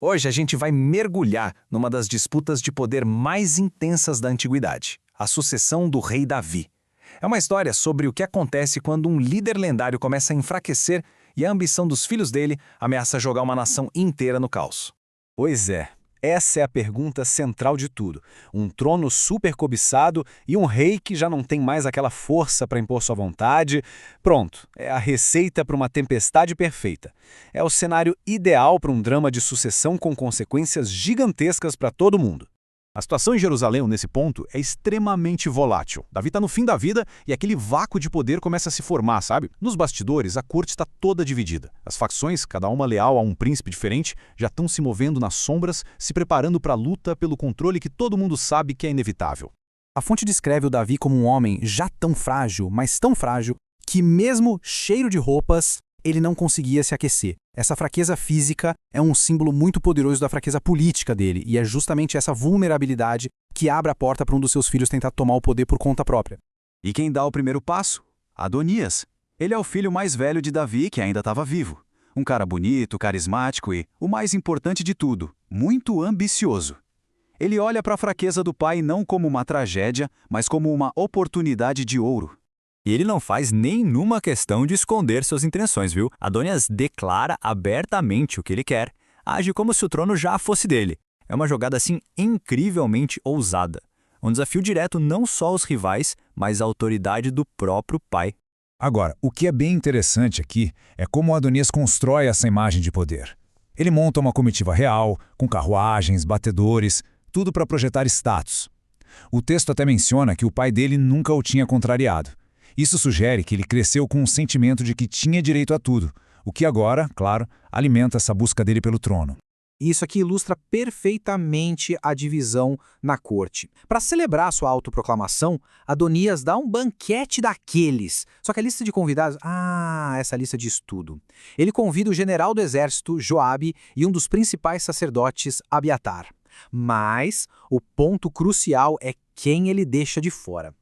Hoje a gente vai mergulhar numa das disputas de poder mais intensas da antiguidade, a sucessão do rei Davi. É uma história sobre o que acontece quando um líder lendário começa a enfraquecer e a ambição dos filhos dele ameaça jogar uma nação inteira no caos. Pois é, essa é a pergunta central de tudo. Um trono super cobiçado e um rei que já não tem mais aquela força para impor sua vontade. Pronto, é a receita para uma tempestade perfeita. É o cenário ideal para um drama de sucessão com consequências gigantescas para todo mundo. A situação em Jerusalém, nesse ponto, é extremamente volátil. Davi está no fim da vida e aquele vácuo de poder começa a se formar, sabe? Nos bastidores, a corte está toda dividida. As facções, cada uma leal a um príncipe diferente, já estão se movendo nas sombras, se preparando para a luta pelo controle que todo mundo sabe que é inevitável. A fonte descreve o Davi como um homem já tão frágil, mas tão frágil, que mesmo cheio de roupas, ele não conseguia se aquecer. Essa fraqueza física é um símbolo muito poderoso da fraqueza política dele, e é justamente essa vulnerabilidade que abre a porta para um dos seus filhos tentar tomar o poder por conta própria. E quem dá o primeiro passo? Adonias. Ele é o filho mais velho de Davi que ainda estava vivo. Um cara bonito, carismático e, o mais importante de tudo, muito ambicioso. Ele olha para a fraqueza do pai não como uma tragédia, mas como uma oportunidade de ouro. E ele não faz nenhuma questão de esconder suas intenções, viu? Adonias declara abertamente o que ele quer, age como se o trono já fosse dele. É uma jogada assim incrivelmente ousada. Um desafio direto não só aos rivais, mas à autoridade do próprio pai. Agora, o que é bem interessante aqui é como Adonias constrói essa imagem de poder. Ele monta uma comitiva real, com carruagens, batedores, tudo para projetar status. O texto até menciona que o pai dele nunca o tinha contrariado. Isso sugere que ele cresceu com um sentimento de que tinha direito a tudo, o que agora, claro, alimenta essa busca dele pelo trono. Isso aqui ilustra perfeitamente a divisão na corte. Para celebrar sua autoproclamação, Adonias dá um banquete daqueles. Só que a lista de convidados... essa lista diz tudo. Ele convida o general do exército, Joabe, e um dos principais sacerdotes, Abiatar. Mas o ponto crucial é quem ele deixa de fora.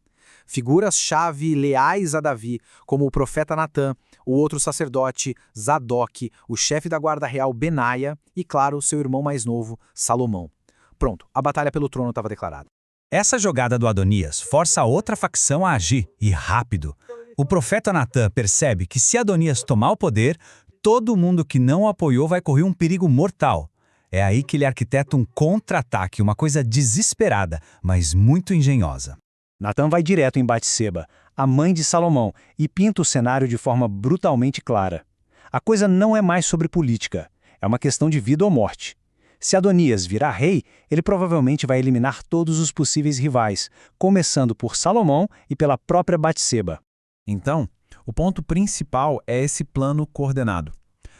Figuras-chave leais a Davi, como o profeta Natã, o outro sacerdote, Zadok, o chefe da guarda real, Benaia e, claro, seu irmão mais novo, Salomão. Pronto, a batalha pelo trono estava declarada. Essa jogada do Adonias força a outra facção a agir, e rápido. O profeta Natã percebe que se Adonias tomar o poder, todo mundo que não o apoiou vai correr um perigo mortal. É aí que ele arquiteta um contra-ataque, uma coisa desesperada, mas muito engenhosa. Natã vai direto em Batseba, a mãe de Salomão, e pinta o cenário de forma brutalmente clara. A coisa não é mais sobre política, é uma questão de vida ou morte. Se Adonias virar rei, ele provavelmente vai eliminar todos os possíveis rivais, começando por Salomão e pela própria Batseba. Então, o ponto principal é esse plano coordenado.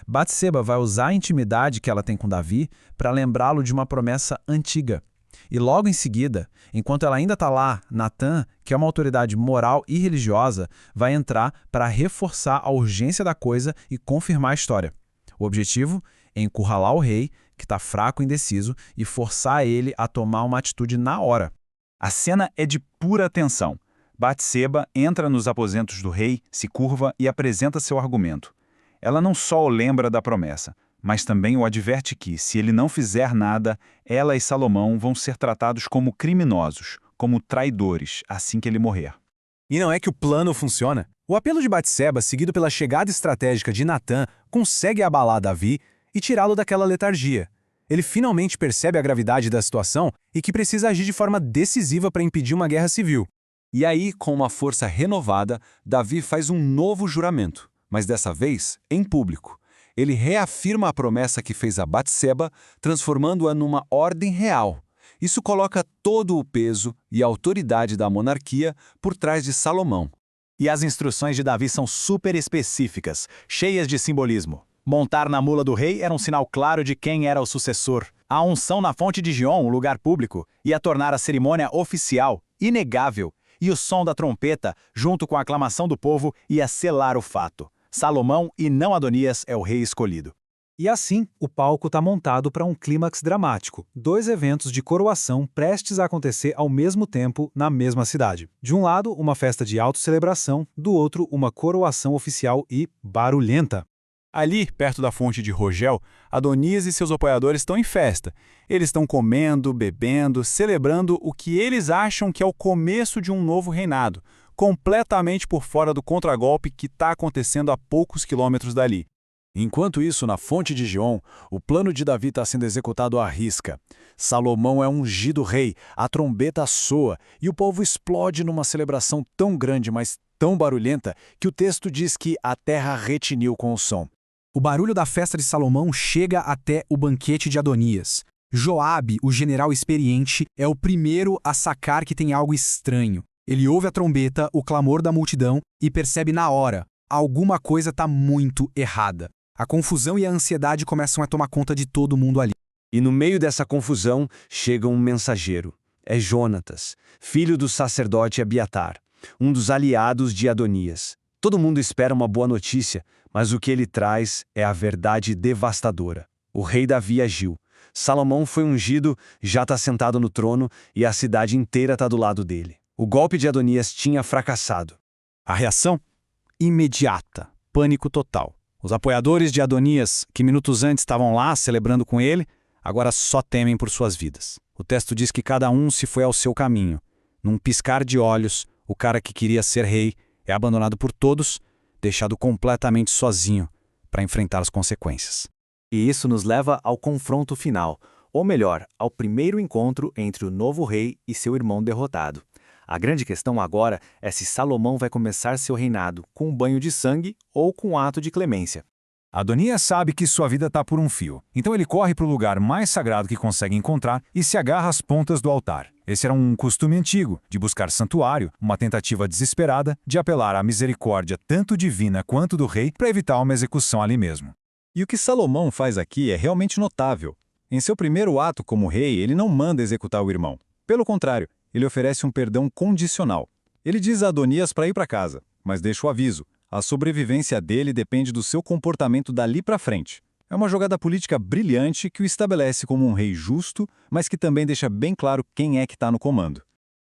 Batseba vai usar a intimidade que ela tem com Davi para lembrá-lo de uma promessa antiga. E logo em seguida, enquanto ela ainda está lá, Natã, que é uma autoridade moral e religiosa, vai entrar para reforçar a urgência da coisa e confirmar a história. O objetivo é encurralar o rei, que está fraco e indeciso, e forçar ele a tomar uma atitude na hora. A cena é de pura tensão. Batseba entra nos aposentos do rei, se curva e apresenta seu argumento. Ela não só o lembra da promessa, mas também o adverte que, se ele não fizer nada, ela e Salomão vão ser tratados como criminosos, como traidores, assim que ele morrer. E não é que o plano funciona? O apelo de Batseba, seguido pela chegada estratégica de Natã, consegue abalar Davi e tirá-lo daquela letargia. Ele finalmente percebe a gravidade da situação e que precisa agir de forma decisiva para impedir uma guerra civil. E aí, com uma força renovada, Davi faz um novo juramento, mas dessa vez em público. Ele reafirma a promessa que fez a Batseba, transformando-a numa ordem real. Isso coloca todo o peso e a autoridade da monarquia por trás de Salomão. E as instruções de Davi são super específicas, cheias de simbolismo. Montar na mula do rei era um sinal claro de quem era o sucessor. A unção na fonte de Gion, um lugar público, ia tornar a cerimônia oficial, inegável. E o som da trompeta, junto com a aclamação do povo, ia selar o fato. Salomão e não Adonias é o rei escolhido. E assim, o palco está montado para um clímax dramático. 2 eventos de coroação prestes a acontecer ao mesmo tempo na mesma cidade. De um lado, uma festa de autocelebração, do outro, uma coroação oficial e barulhenta. Ali, perto da fonte de Rogel, Adonias e seus apoiadores estão em festa. Eles estão comendo, bebendo, celebrando o que eles acham que é o começo de um novo reinado, completamente por fora do contragolpe que está acontecendo a poucos quilômetros dali. Enquanto isso, na fonte de Gion, o plano de Davi está sendo executado à risca. Salomão é ungido rei, a trombeta soa e o povo explode numa celebração tão grande, mas tão barulhenta, que o texto diz que a terra retiniu com o som. O barulho da festa de Salomão chega até o banquete de Adonias. Joabe, o general experiente, é o primeiro a sacar que tem algo estranho. Ele ouve a trombeta, o clamor da multidão e percebe na hora: alguma coisa está muito errada. A confusão e a ansiedade começam a tomar conta de todo mundo ali. E no meio dessa confusão chega um mensageiro. É Jonatas, filho do sacerdote Abiatar, um dos aliados de Adonias. Todo mundo espera uma boa notícia, mas o que ele traz é a verdade devastadora. O rei Davi agiu. Salomão foi ungido, já está sentado no trono e a cidade inteira está do lado dele. O golpe de Adonias tinha fracassado. A reação? Imediata. Pânico total. Os apoiadores de Adonias, que minutos antes estavam lá celebrando com ele, agora só temem por suas vidas. O texto diz que cada um se foi ao seu caminho. Num piscar de olhos, o cara que queria ser rei é abandonado por todos, deixado completamente sozinho para enfrentar as consequências. E isso nos leva ao confronto final, ou melhor, ao primeiro encontro entre o novo rei e seu irmão derrotado. A grande questão agora é se Salomão vai começar seu reinado com um banho de sangue ou com um ato de clemência. Adonias sabe que sua vida está por um fio, então ele corre para o lugar mais sagrado que consegue encontrar e se agarra às pontas do altar. Esse era um costume antigo, de buscar santuário, uma tentativa desesperada de apelar à misericórdia tanto divina quanto do rei para evitar uma execução ali mesmo. E o que Salomão faz aqui é realmente notável. Em seu primeiro ato como rei, ele não manda executar o irmão. Pelo contrário, ele oferece um perdão condicional. Ele diz a Adonias para ir para casa, mas deixa o aviso: a sobrevivência dele depende do seu comportamento dali para frente. É uma jogada política brilhante que o estabelece como um rei justo, mas que também deixa bem claro quem é que está no comando.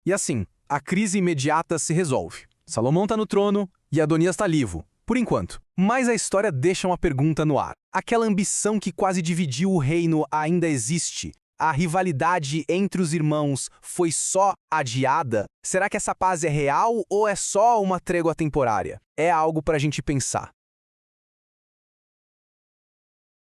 E assim, a crise imediata se resolve. Salomão está no trono e Adonias está vivo, por enquanto. Mas a história deixa uma pergunta no ar. Aquela ambição que quase dividiu o reino ainda existe? A rivalidade entre os irmãos foi só adiada? Será que essa paz é real ou é só uma trégua temporária? É algo para a gente pensar.